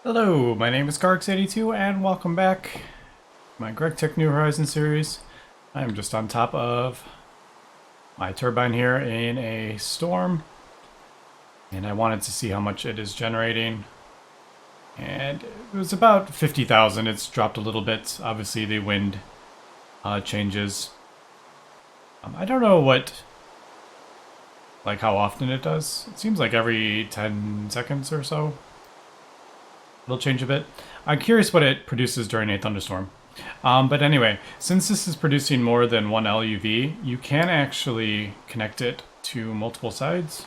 Hello, my name is Garx82 and welcome back to my Gregtech New Horizons series. I'm just on top of my turbine here in a storm and I wanted to see how much it is generating, and it was about 50,000. It's dropped a little bit. Obviously the wind changes. I don't know how often it does. It seems like every 10 seconds or so it'll change a bit. I'm curious what it produces during a thunderstorm. But anyway, since this is producing more than one LUV, you can actually connect it to multiple sides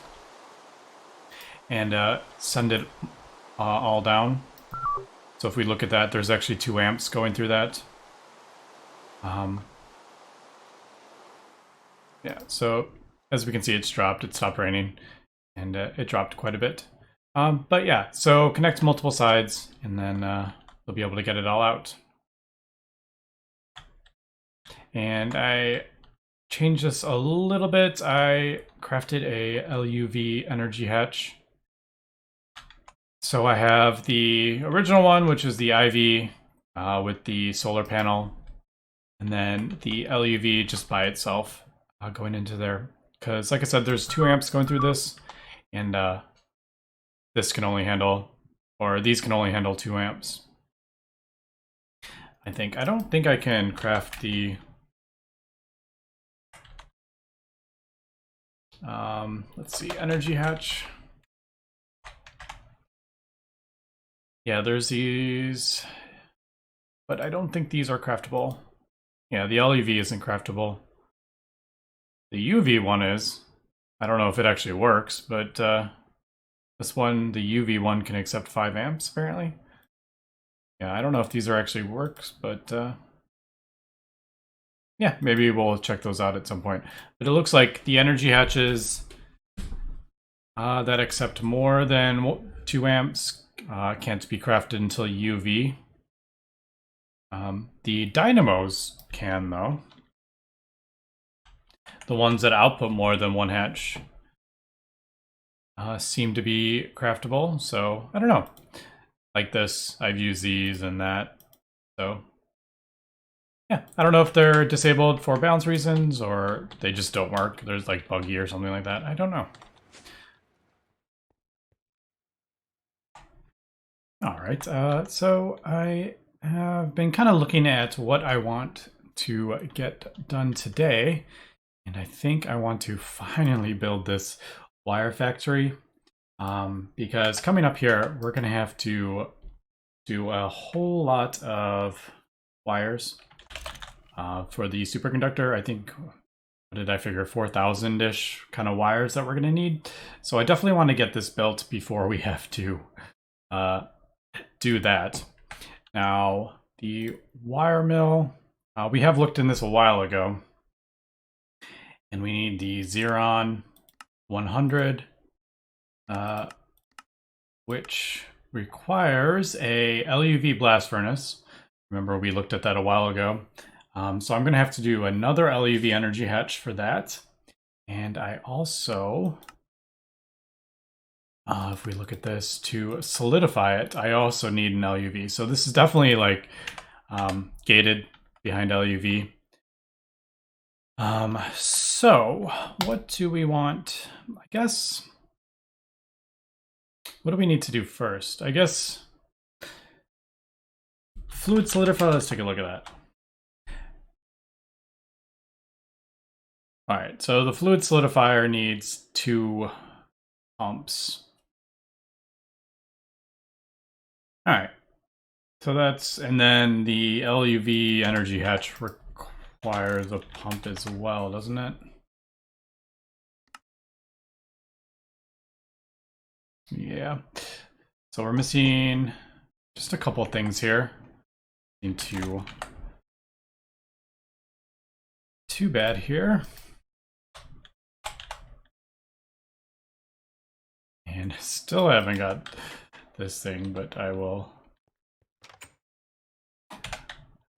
and send it all down. So if we look at that, there's actually 2 amps going through that. Yeah, so as we can see, it's dropped. It stopped raining, and it dropped quite a bit. But yeah, so connect multiple sides, and then they'll be able to get it all out. And I changed this a little bit. I crafted a LUV energy hatch. So I have the original one, which is the IV with the solar panel, and then the LUV just by itself going into there. Because like I said, there's 2 amps going through this, and this can only handle, or these can only handle 2 amps. I think. I don't think I can craft the let's see, energy hatch. Yeah, there's these, but I don't think these are craftable. Yeah, the LEV isn't craftable. The UV one is. I don't know if it actually works, but this one, the UV one, can accept 5 amps apparently. Yeah, I don't know if these are actually works, but yeah, maybe we'll check those out at some point. But it looks like the energy hatches that accept more than 2 amps can't be crafted until UV. The dynamos can, though. The ones that output more than 1 hatch seem to be craftable, so I don't know. Like this, I've used these and that, so yeah, I don't know if they're disabled for balance reasons or they just don't work. There's like buggy or something like that. I don't know. All right, so I have been kind of looking at what I want to get done today, and I think I want to finally build this wire factory, because coming up here, we're going to have to do a whole lot of wires for the superconductor. I think, what did I figure, 4,000-ish kind of wires that we're going to need. So I definitely want to get this built before we have to do that. Now, the wire mill, we have looked in this a while ago, and we need the Xeron 100, which requires a LUV blast furnace. Remember, we looked at that a while ago. So I'm going to have to do another LUV energy hatch for that. And I also, if we look at this, to solidify it, I also need an LUV. So this is definitely like gated behind LUV. So what do we want? I guess, what do we need to do first? I guess fluid solidifier, let's take a look at that. All right, so the fluid solidifier needs 2 pumps. All right, so that's, and then the LUV energy hatch requires a pump as well, doesn't it? Yeah, so we're missing just a couple things here. Into too bad here. And still haven't got this thing, but I will.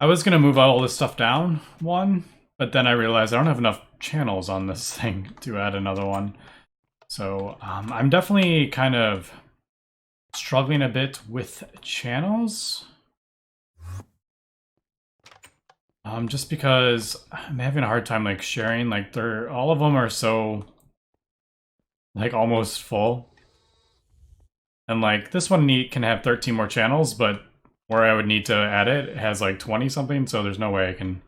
I was gonna move all this stuff down one, but then I realized I don't have enough channels on this thing to add another one. So I'm definitely kind of struggling a bit with channels. Just because I'm having a hard time like sharing, like all of them are so like almost full. And like this one can have 13 more channels, but where I would need to add it has like 20 something, so there's no way I can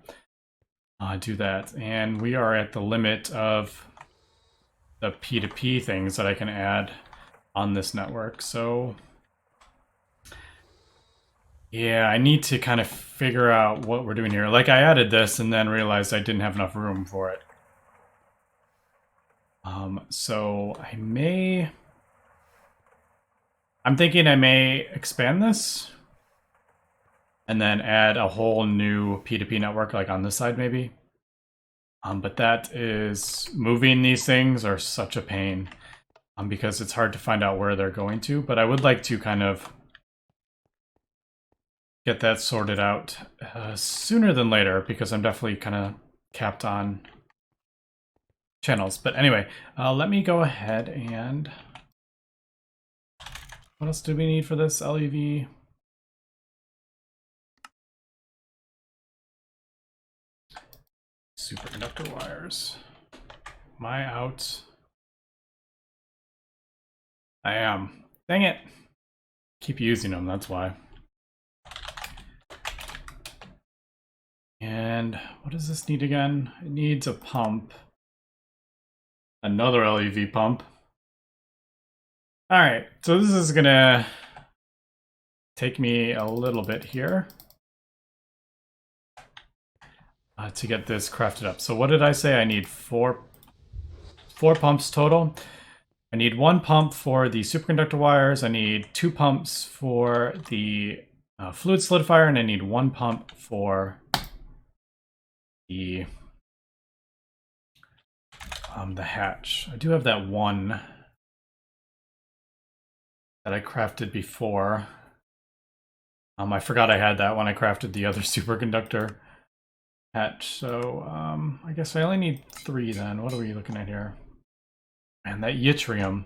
do that. And we are at the limit of the P2P things that I can add on this network. So yeah, I need to kind of figure out what we're doing here. Like I added this and then realized I didn't have enough room for it. So I'm thinking I may expand this and then add a whole new P2P network like on this side maybe. But that is, moving these things are such a pain because it's hard to find out where they're going to, but I would like to kind of get that sorted out sooner than later because I'm definitely kind of capped on channels. But anyway, let me go ahead and what else do we need for this LEV? Superconductor wires. Am I out? I am. Dang it. Keep using them, that's why. And what does this need again? It needs a pump. Another LEV pump. All right, so this is gonna take me a little bit here to get this crafted up. So what did I say? I need four pumps total. I need one pump for the superconductor wires. I need 2 pumps for the fluid solidifier, and I need 1 pump for the hatch. I do have that one that I crafted before. I forgot I had that when I crafted the other superconductor hatch. So I guess I only need 3 then. What are we looking at here? And that yttrium.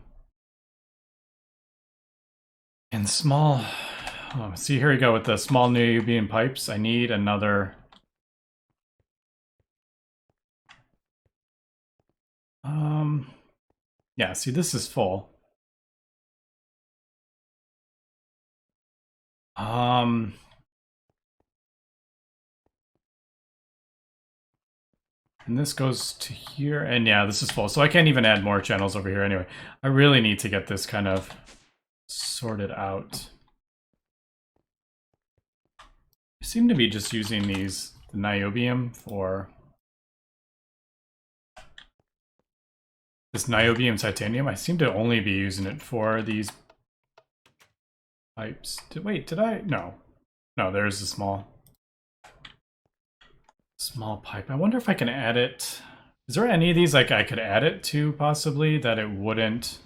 And small... Oh, see, here we go with the small niobium pipes. I need another... yeah, see, this is full. And this goes to here, and yeah, this is full. So I can't even add more channels over here anyway. I really need to get this kind of sorted out. I seem to be just using the niobium for... This niobium titanium, I seem to only be using it for these pipes. Wait, did I? No. No, there's a small pipe. I wonder if I can add it. Is there any of these like I could add it to possibly that it wouldn't?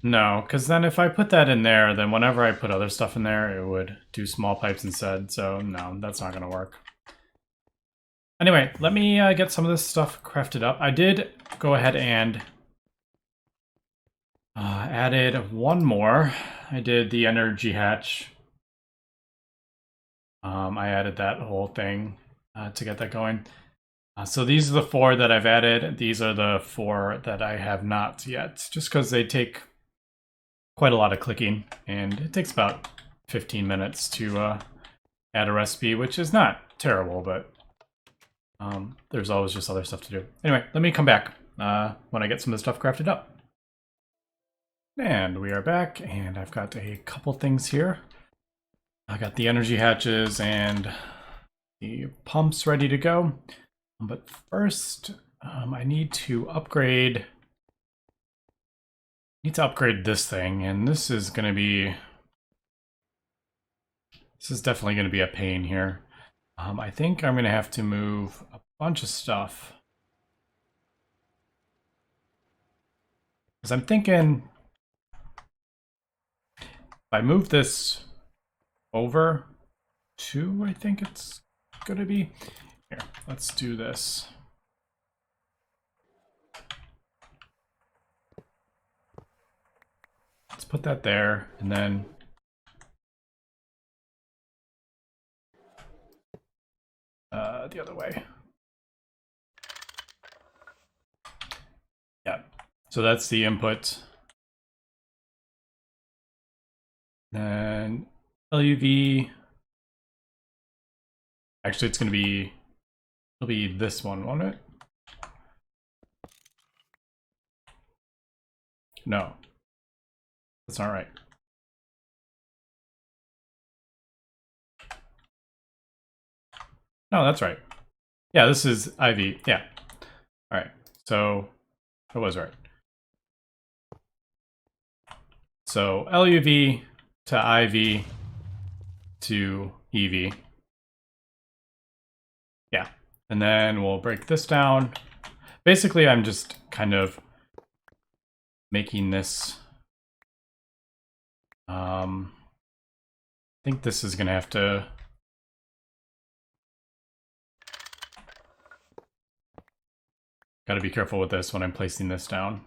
No, because then if I put that in there, then whenever I put other stuff in there, it would do small pipes instead. So no, that's not going to work. Anyway, let me get some of this stuff crafted up. I did go ahead and added 1 more. I did the energy hatch. I added that whole thing to get that going. So these are the 4 that I've added. These are the 4 that I have not yet, just because they take quite a lot of clicking, and it takes about 15 minutes to add a recipe, which is not terrible, but there's always just other stuff to do. Anyway, let me come back when I get some of the stuff crafted up. And we are back, and I've got a couple things here. I got the energy hatches and the pumps ready to go. But first, I need to upgrade this thing, and this is definitely going to be a pain here. I think I'm going to have to move a bunch of stuff. Because I'm thinking, if I move this over 2, I think it's going to be. Here, let's do this. put that there, and then the other way. Yeah, so that's the input. Then LUV. Actually, it's going to be, it'll be this one, won't it? No, that's not right. No, that's right. Yeah, this is IV. Yeah. All right. So I was right. So LUV to IV to EV. Yeah. And then we'll break this down. Basically, I'm just kind of making this. I think this is going to have to. Got to be careful with this when I'm placing this down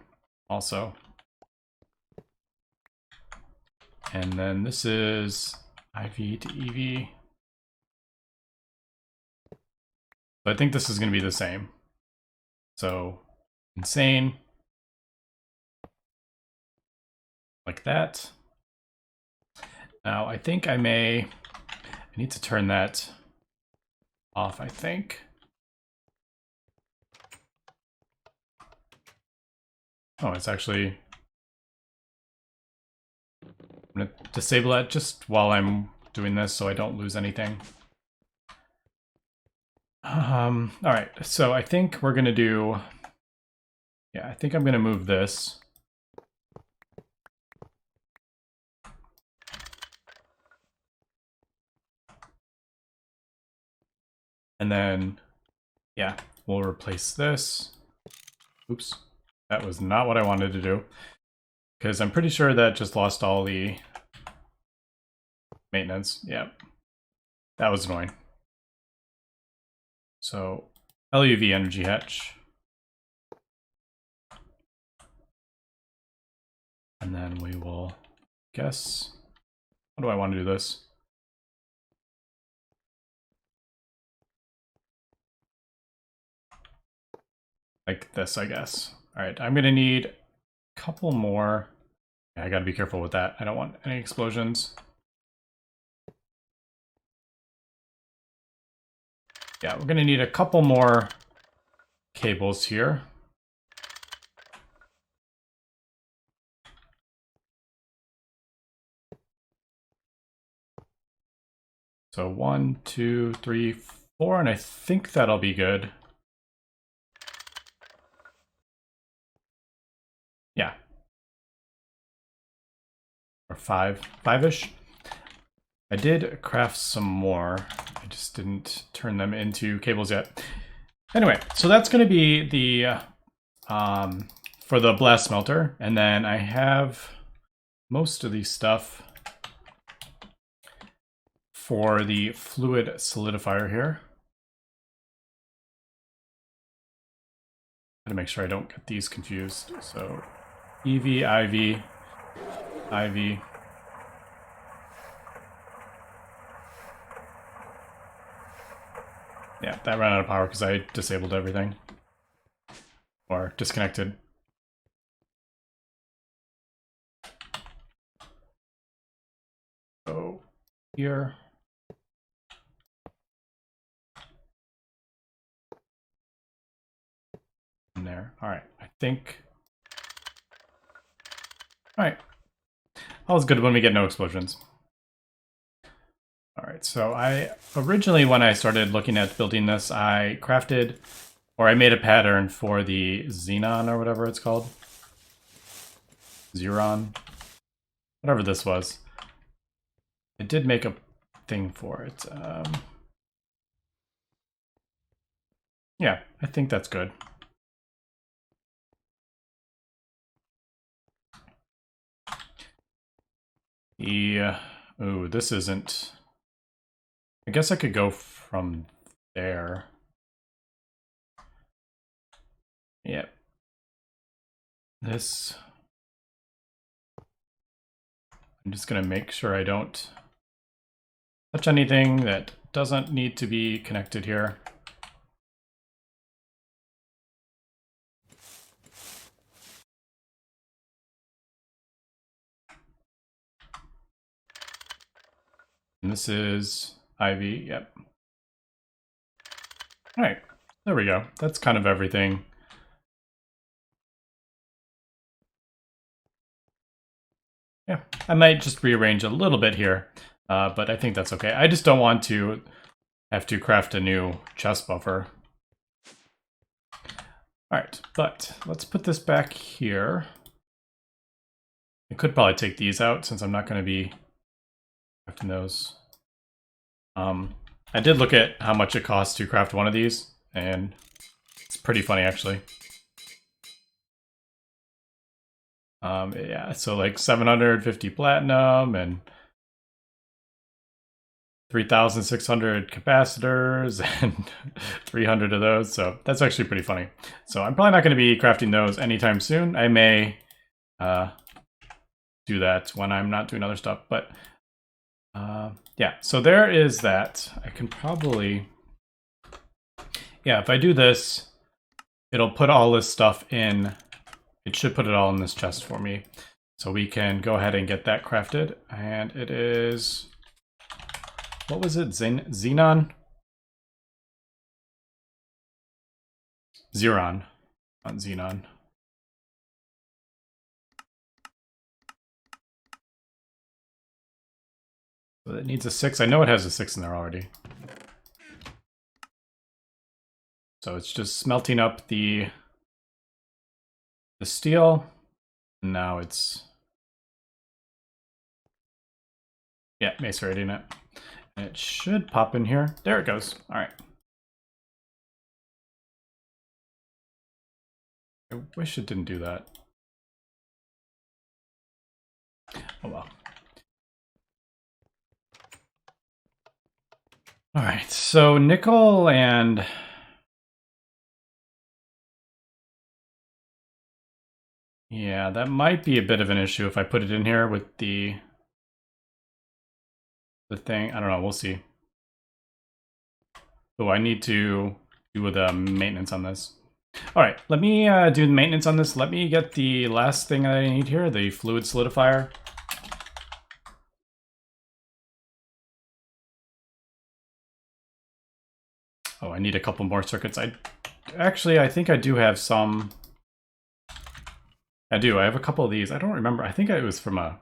also. And then this is IV to EV. So I think this is going to be the same. So insane. Like that. Now I think I need to turn that off, I think. Oh, it's actually, I'm going to disable that just while I'm doing this so I don't lose anything. All right, so I think we're going to do, yeah, I think I'm going to move this. And then, yeah, we'll replace this. Oops, that was not what I wanted to do. Because I'm pretty sure that just lost all the maintenance. Yeah, that was annoying. So LUV energy hatch. And then we will guess, how do I want to do this? Like this, I guess. All right, I'm gonna need a couple more. Yeah, I gotta be careful with that. I don't want any explosions. Yeah, we're gonna need a couple more cables here. So 1, 2, 3, 4, and I think that'll be good. Yeah. Or 5-ish. I did craft some more. I just didn't turn them into cables yet. Anyway, so that's going to be the for the blast smelter, and then I have most of the stuff for the fluid solidifier here. Gotta make sure I don't get these confused. So EV, IV, IV. Yeah, that ran out of power because I disabled everything. Or disconnected. So here. In there. Alright, I think. Alright. All's good when we get no explosions. Alright, so I originally, when I started looking at building this, I crafted, or I made a pattern for the xenon or whatever it's called. Xeron. Whatever this was. I did make a thing for it. Yeah, I think that's good. Yeah. Ooh, this isn't. I guess I could go from there. Yep. This. I'm just going to make sure I don't touch anything that doesn't need to be connected here. And this is Ivy, yep. All right, there we go. That's kind of everything. Yeah, I might just rearrange a little bit here, but I think that's okay. I just don't want to have to craft a new chest buffer. All right, but let's put this back here. I could probably take these out since I'm not going to be crafting those. I did look at how much it costs to craft one of these, and it's pretty funny actually. Yeah, so like 750 platinum and 3,600 capacitors and 300 of those. So that's actually pretty funny. So I'm probably not going to be crafting those anytime soon. I may do that when I'm not doing other stuff. But yeah, so there is that. I can probably... Yeah, if I do this, it'll put all this stuff in... It should put it all in this chest for me. So we can go ahead and get that crafted. And it is... What was it? Xenon? Xeron, not Xenon. So it needs a 6. I know it has a 6 in there already. So it's just smelting up the steel. And now it's... Yeah, macerating it. And it should pop in here. There it goes. All right. I wish it didn't do that. Oh well. All right, so nickel and... Yeah, that might be a bit of an issue if I put it in here with the thing. I don't know, we'll see. Oh, I need to do the maintenance on this. All right, let me do the maintenance on this. Let me get the last thing that I need here, the fluid solidifier. Oh, I need a couple more circuits. I think I do have some. I do. I have a couple of these. I don't remember. I think it was from a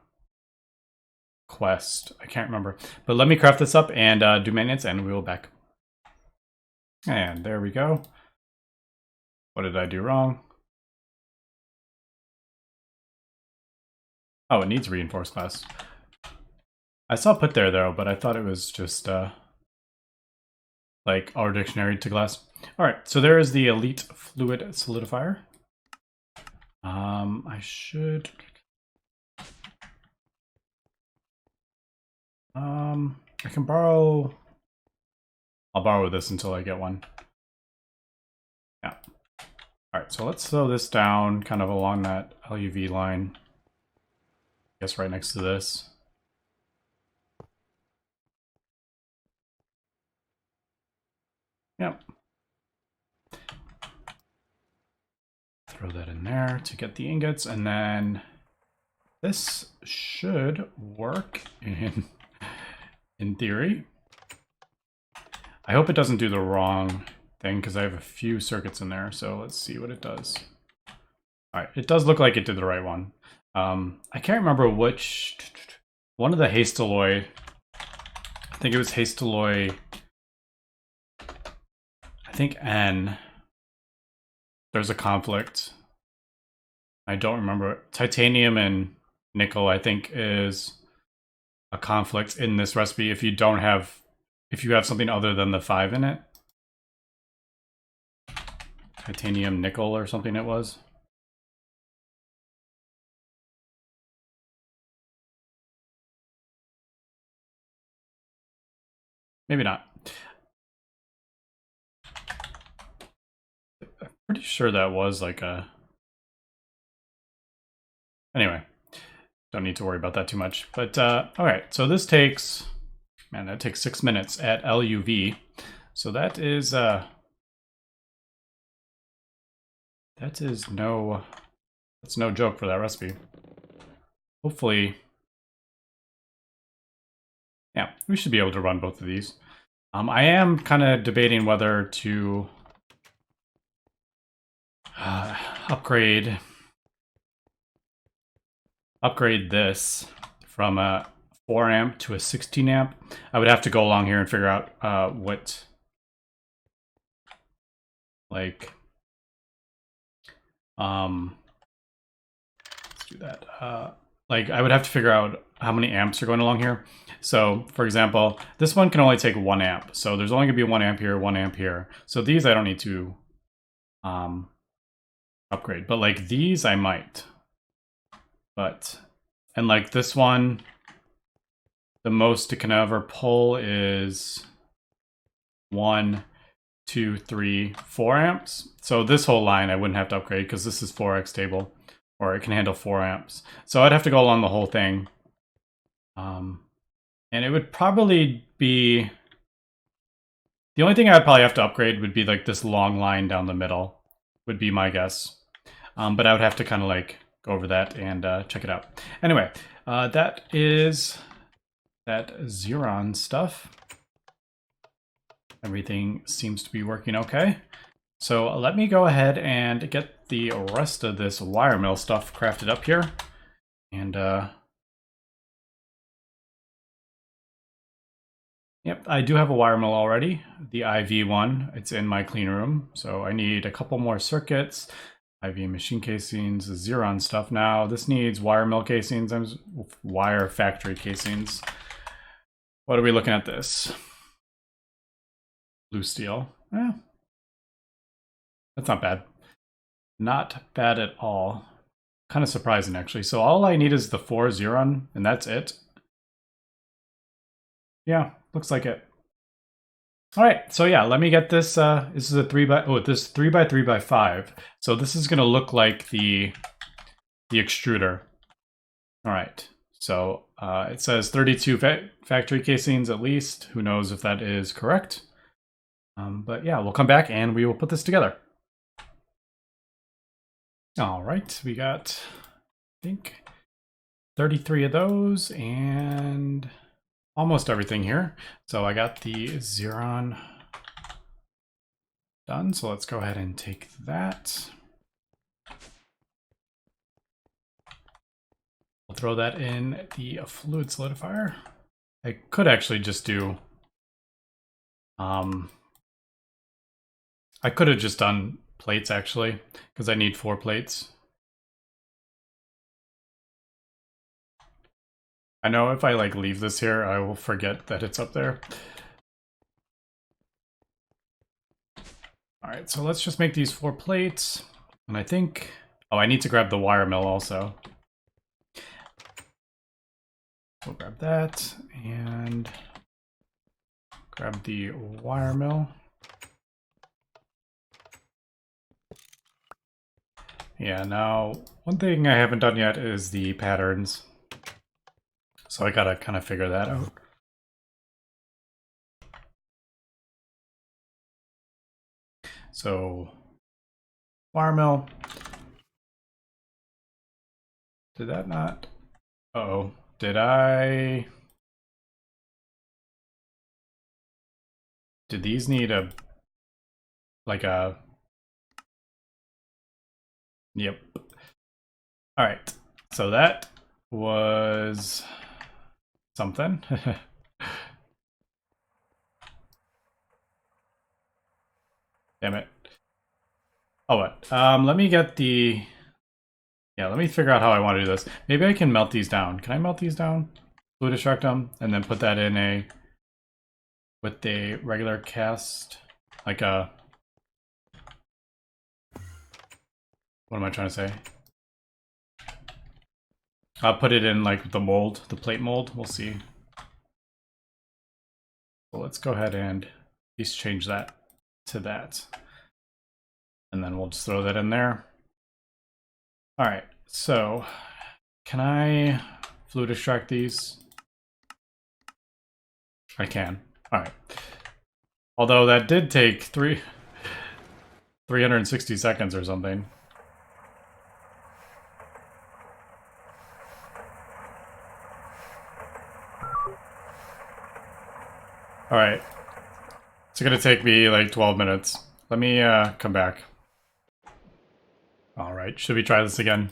quest. I can't remember. But let me craft this up and do maintenance, and we will back. And there we go. What did I do wrong? Oh, it needs reinforced glass. I saw it put there though, but I thought it was just like our dictionary to glass. All right, so there is the elite fluid solidifier. I should. I can borrow. I'll borrow this until I get one. Yeah. All right, so let's throw this down kind of along that LUV line. I guess right next to this. Yep. Throw that in there to get the ingots, and then this should work in theory. I hope it doesn't do the wrong thing because I have a few circuits in there, so let's see what it does. All right, it does look like it did the right one. I can't remember which one of the Hastaloy. I think it was Hastaloy. I think N. There's a conflict. I don't remember. Titanium and nickel, I think, is a conflict in this recipe if you don't have, if you have something other than the 5 in it. Titanium nickel or something it was. Maybe not. I'm pretty sure that was like a... Anyway, don't need to worry about that too much. But all right, so this takes, man, that takes 6 minutes at LUV. So that is no, that's no joke for that recipe. Hopefully, yeah, we should be able to run both of these. I am kind of debating whether to upgrade this from a 4 amp to a 16 amp. I would have to go along here and figure out what, like, let's do that. Like, I would have to figure out how many amps are going along here. So, for example, this one can only take 1 amp. So there's only gonna be 1 amp here, 1 amp here. So these I don't need to upgrade, but like these I might. But, and like this one, the most it can ever pull is 1, 2, 3, 4 amps. So this whole line I wouldn't have to upgrade because this is 4x table, or it can handle 4 amps. So I'd have to go along the whole thing. And it would probably be, the only thing I'd probably have to upgrade would be like this long line down the middle, would be my guess. But I would have to kind of like go over that and check it out. Anyway, that is that Xeron stuff. Everything seems to be working okay. So let me go ahead and get the rest of this wire mill stuff crafted up here. And yep, I do have a wire mill already, the IV one. It's in my clean room. So I need a couple more circuits, IV machine casings, Xeron stuff. Now this needs wire mill casings, wire factory casings. What are we looking at this? Blue steel. Eh, that's not bad. Not bad at all. Kind of surprising actually. So all I need is the 4 Xeron and that's it. Yeah, looks like it. All right, so yeah, let me get this. This is a 3 by, oh, this 3 by 3 by 5. So this is gonna look like the extruder. All right, so it says 32 factory casings at least. Who knows if that is correct? But yeah, we'll come back and we will put this together. All right, we got, I think, 33 of those and almost everything here. So I got the Xeron done. So let's go ahead and take that. We'll throw that in the fluid solidifier. I could actually just do, I could have just done plates actually, because I need 4 plates. I know if I like leave this here, I will forget that it's up there. All right, so let's just make these 4 plates. And I think, oh, I need to grab the wire mill also. We'll grab that and grab the wire mill. Yeah, now one thing I haven't done yet is the patterns. So I gotta kind of figure that out. So, wire mill. Did that not? Uh-oh. Did these need a, like a, yep. All right. So that was something. Damn it. Oh, what? Let me get the, yeah, let me figure out how I want to do this. Maybe I can melt these down. Can I melt these down? Fluid extract them and then put that in a, with a regular cast, like a, what am I trying to say? I'll put it in like the mold, the plate mold, we'll see. So let's go ahead and at least change that to that. And then we'll just throw that in there. All right, so can I fluid extract these? I can. All right. Although that did take 360 seconds or something. All right. It's gonna take me like 12 minutes. Let me come back. All right, should we try this again?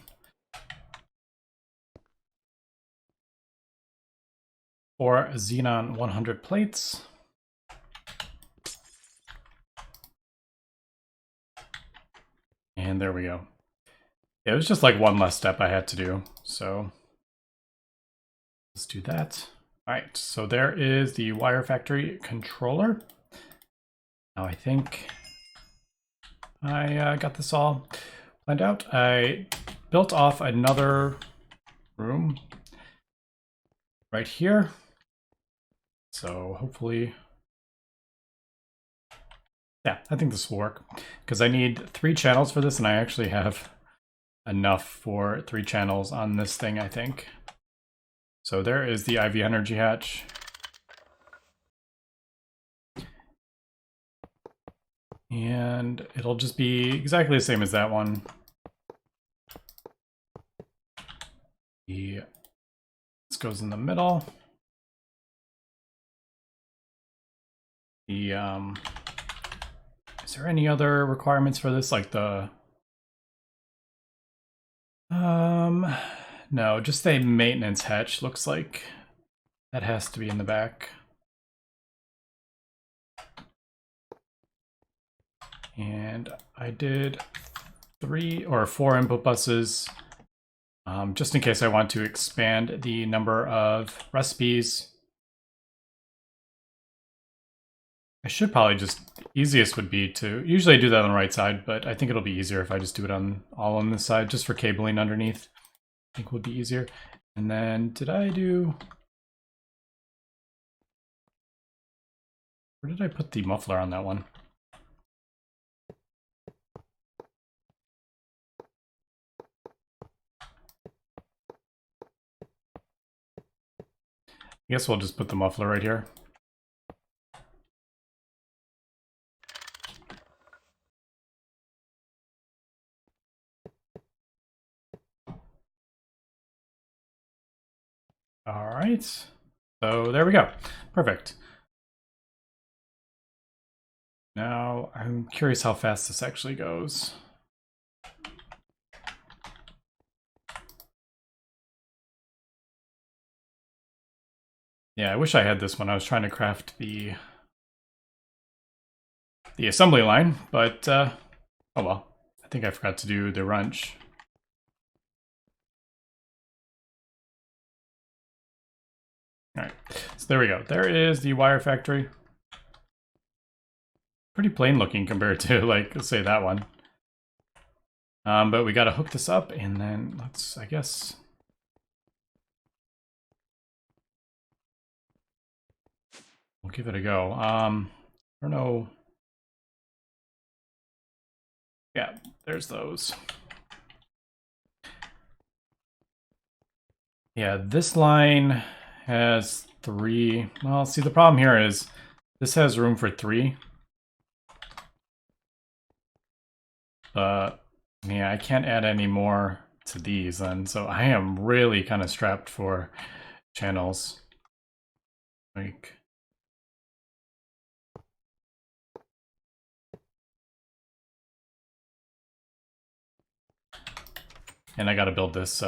For xenon 100 plates. And there we go. It was just like one less step I had to do, so let's do that. All right, so there is the Wire Factory controller. Now I think I got this all planned out. I built off another room right here. So hopefully, yeah, I think this will work because I need 3 channels for this and I actually have enough for 3 channels on this thing, I think. So there is the IV energy hatch. And it'll just be exactly the same as that one. This goes in the middle. Is there any other requirements for this? Like the no, just a maintenance hatch looks like that has to be in the back. And I did 3 or 4 input buses just in case I want to expand the number of recipes. I should probably just, easiest would be to, usually I do that on the right side, but I think it'll be easier if I just do it all on this side, just for cabling underneath. I think would be easier. And then did I do, where did I put the muffler on that one? I guess we'll just put the muffler right here. All right, so there we go. Perfect. Now I'm curious how fast this actually goes. Yeah, I wish I had this when I was trying to craft the assembly line, but oh well. I think I forgot to do the wrench. All right, so there we go. There is the Wire Factory. Pretty plain looking compared to, like, let's say that one. But we got to hook this up and then let's, I guess. We'll give it a go. I don't know. Yeah, there's those. Yeah, this line has 3. Well, see, the problem here is this has room for 3. Yeah, I can't add any more to these then, so I am really kind of strapped for channels. Like, and I got to build this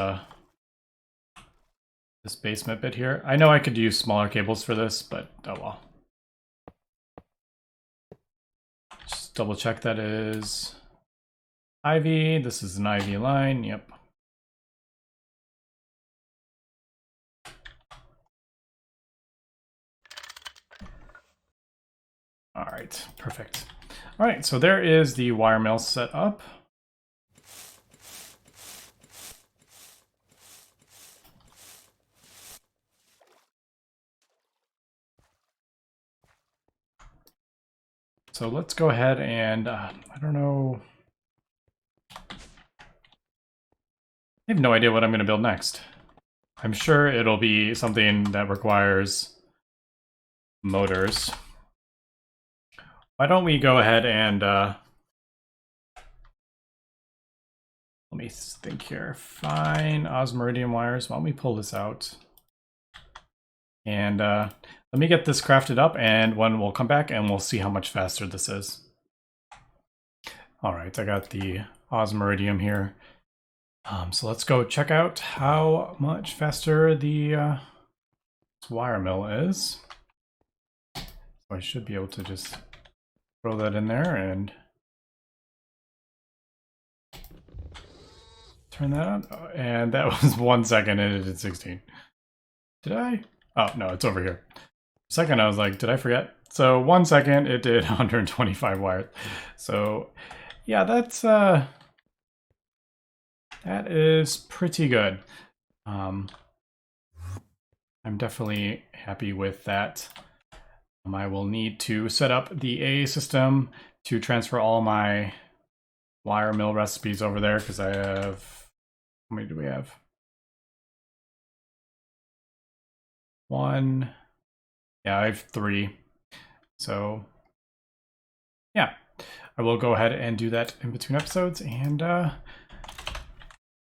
this basement bit here. I know I could use smaller cables for this, but oh well. Just double check that is IV. This is an IV line. Yep. All right, perfect. All right, so there is the wire mill set up. So let's go ahead and, I don't know. I have no idea what I'm going to build next. I'm sure it'll be something that requires motors. Why don't we go ahead and let me think here. Fine, osmiridium wires. Why don't we pull this out? And let me get this crafted up, and when we'll come back and we'll see how much faster this is. All right, I got the osmiridium here. So let's go check out how much faster the wire mill is. So I should be able to just throw that in there and turn that on. And that was 1 second and it did 16. Did I? Oh, no, it's over here. Second, I was like, did I forget? So 1 second, it did 125 wires. So yeah, that is pretty good. I'm definitely happy with that. I will need to set up the A system to transfer all my wire mill recipes over there because I have, how many do we have? 1. Yeah, I have 3. So yeah, I will go ahead and do that in between episodes. And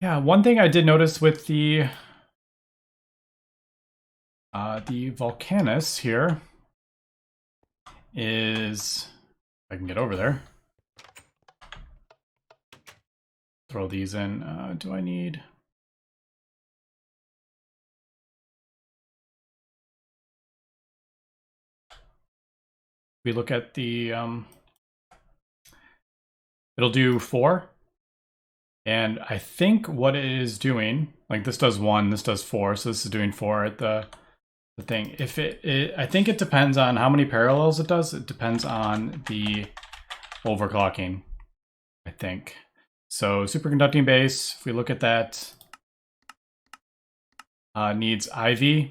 yeah, one thing I did notice with the Volcanus here is, if I can get over there, throw these in. Do I need? We look at the, it'll do 4. And I think what it is doing, like this does 1, this does 4, so this is doing 4 at the thing. If I think it depends on how many parallels it does. It depends on the overclocking, I think. So superconducting base, if we look at that, needs IV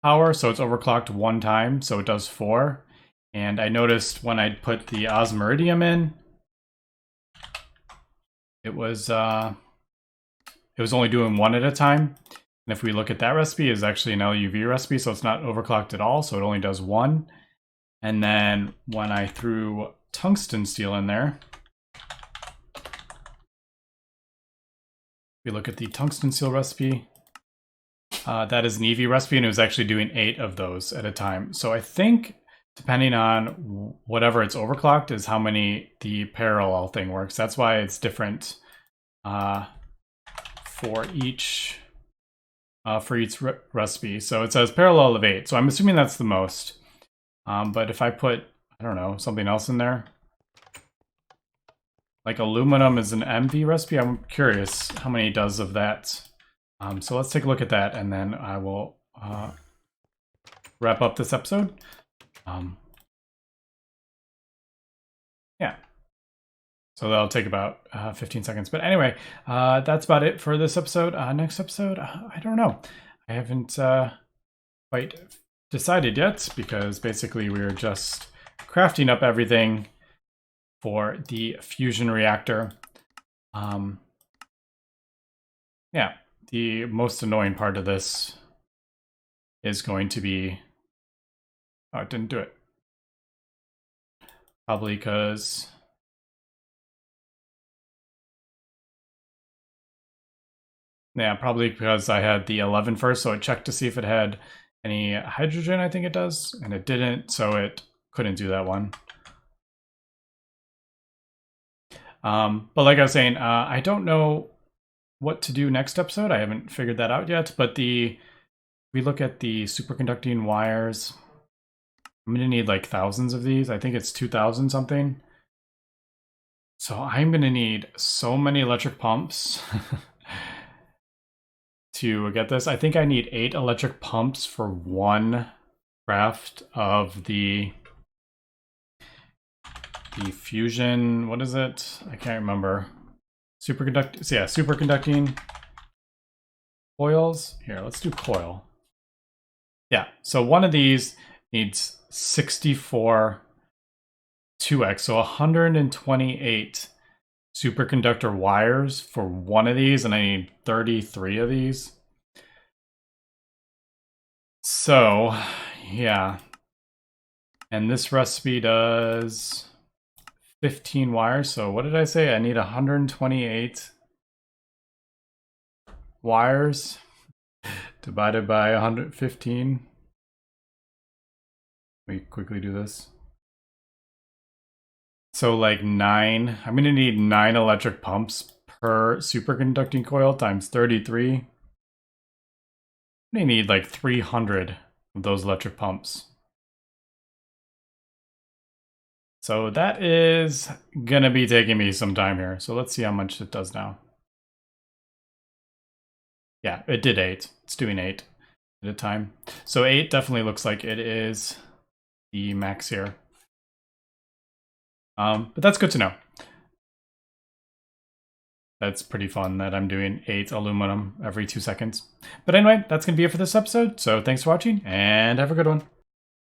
power, so it's overclocked 1 time, so it does 4. And I noticed when I put the osmiridium in, it was only doing 1 at a time. And if we look at that recipe, it's actually an LUV recipe, so it's not overclocked at all, so it only does 1. And then when I threw tungsten steel in there, we look at the tungsten steel recipe, that is an EV recipe, and it was actually doing 8 of those at a time. So I think depending on whatever it's overclocked is how many the parallel thing works. That's why it's different for each recipe. So it says parallel of 8. So I'm assuming that's the most. But if I put, I don't know, something else in there, like aluminum is an MV recipe, I'm curious how many it does of that. So let's take a look at that, and then I will wrap up this episode. Yeah. So that'll take about 15 seconds. But anyway, that's about it for this episode. Next episode, I don't know. I haven't quite decided yet, because basically we're just crafting up everything for the fusion reactor. Yeah, the most annoying part of this is going to be... Oh, it didn't do it. Probably because... Yeah, probably because I had the 11 first, so it checked to see if it had any hydrogen, I think it does, and it didn't, so it couldn't do that one. But like I was saying, I don't know what to do next episode. I haven't figured that out yet, but we look at the superconducting wires. I'm gonna need like thousands of these. I think it's 2,000 something. So I'm gonna need so many electric pumps to get this. I think I need 8 electric pumps for 1 craft of the fusion, what is it? I can't remember. Superconducting coils. Here, let's do coil. Yeah, so one of these needs 64 2x, so 128 superconductor wires for one of these, and I need 33 of these. So, yeah. And this recipe does 15 wires. So what did I say? I need 128 wires divided by 115. Let me quickly do this. So like 9. I'm going to need 9 electric pumps per superconducting coil times 33. I need like 300 of those electric pumps. So that is gonna be taking me some time here. So let's see how much it does now. Yeah, it did 8. It's doing 8 at a time. So 8 definitely looks like it is the max here. But that's good to know. That's pretty fun that I'm doing 8 aluminum every 2 seconds. But anyway, that's going to be it for this episode. So thanks for watching and have a good one.